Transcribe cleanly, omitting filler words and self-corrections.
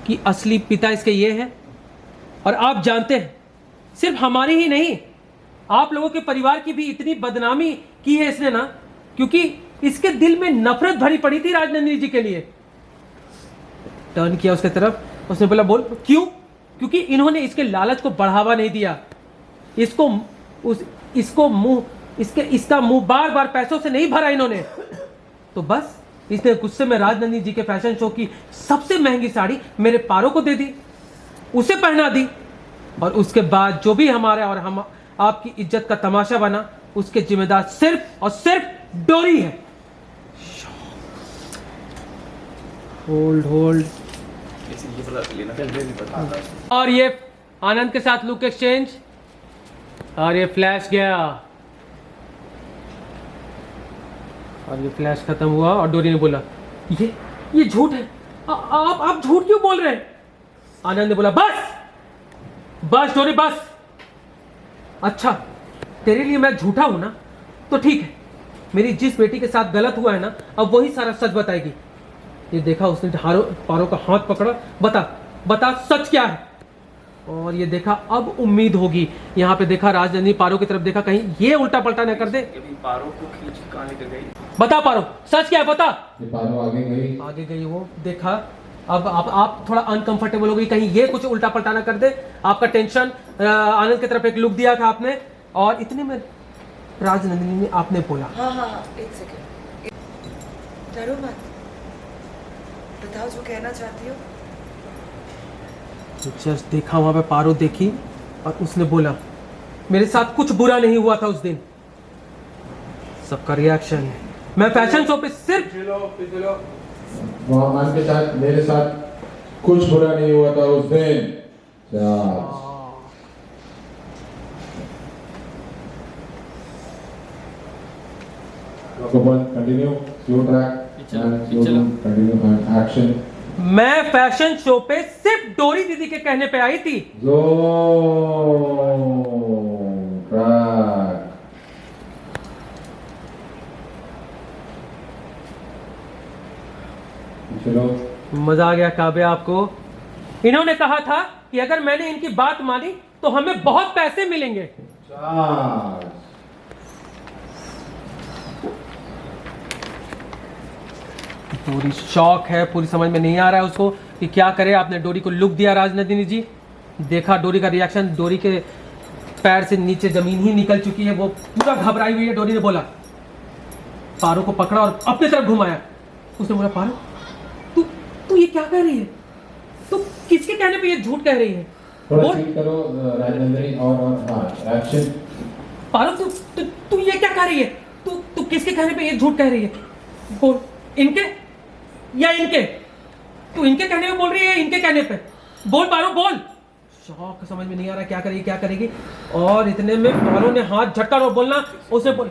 कि असली पिता इसके ये है। और आप जानते हैं सिर्फ हमारी ही नहीं, आप लोगों के परिवार की भी इतनी बदनामी की है इसने ना, क्योंकि इसके दिल में नफरत भरी पड़ी थी राजनंदिनी जी के लिए। टर्न किया उसके तरफ, उसने बोला बोल क्यों? क्योंकि इन्होंने इसके लालच को बढ़ावा नहीं दिया, इसका मुंह बार बार पैसों से नहीं भरा इन्होंने। तो बस इसने गुस्से में राजनंदिनी जी के फैशन शो की सबसे महंगी साड़ी मेरे पारो को दे दी, उसे पहना दी, और उसके बाद जो भी हमारे और हम आपकी इज्जत का तमाशा बना, उसके जिम्मेदार सिर्फ और सिर्फ डोरी है। होल्ड। और ये आनंद के साथ लुक एक्सचेंज, और ये फ्लैश गया, और ये फ्लैश खत्म हुआ, और डोरी ने बोला ये झूठ है, आप झूठ क्यों बोल रहे हैं? आनंद ने बोला बस डोरी बस। अच्छा तेरे लिए मैं झूठा हूं ना, तो ठीक है, मेरी जिस बेटी के साथ गलत हुआ है ना, अब वही सारा सच बताएगी। ये देखा उसने पारो का हाथ पकड़ा, बता सच क्या है। और ये देखा अब उम्मीद होगी। यहाँ पे देखा राजनंदिनी पारो की तरफ देखा, कहीं ये उल्टा पलटा न कर दे। पारो को खींच कहाँ लेकर गई? बता पारो सच क्या है, बता। पारो आगे गई वो देखा। अब आप थोड़ा अनकंफर्टेबल हो गई, कहीं ये कुछ उल्टा पलटा ना कर दे। आपका टेंशन, आनंद की तरफ एक लुक दिया था आपने, और इतने में राजनंदिनी ने आपने बोला हाँ, एक सेकंड, डरो मत, बताओ जो कहना चाहती हो। तो जस्ट देखा, वहां पे पारो देखी, और उसने बोला मेरे साथ कुछ बुरा नहीं हुआ था उस दिन। सबका रिएक्शन है, मैं फैशन शो पे सिर्फ मोहम्मद के साथ, मेरे साथ कुछ बुरा नहीं हुआ था उस दिन। Continue, slow track, continue action. मैं फैशन शो पे सिर्फ डोरी दीदी के कहने पे आई थी। ट्रैक। चलो, मजा आ गया काव्य आपको? इन्होंने कहा था कि अगर मैंने इनकी बात मानी तो हमें बहुत पैसे मिलेंगे। पूरी शॉक है, पूरी समझ में नहीं आ रहा है उसको कि क्या करे। आपने डोरी को लुक दिया राजनंदिनी जी, देखा डोरी का रिएक्शन, डोरी के पैर से नीचे जमीन ही निकल चुकी है, वो पूरा घबराई हुई है। डोरी ने बोला, पारो को पकड़ा और अपनी तरफ घुमाया। उसने बोला पारो तू ये क्या कह रही है? तू किसके कहने पे ये झूठ कह रही है? थोड़ा फील करो राजनंदिनी, और हाँ एक्शन। पारो तू ये क्या कह रही है? तू किसके कहने पे ये झूठ कह रही है? बोल, इनके या इनके? तू इनके कहने पे बोल रही है, इनके कहने पे? बोल पारो बोल। शौक समझ में नहीं आ रहा क्या करेगी। और इतने में पारो ने हाथ झटका और बोलना, उसे बोल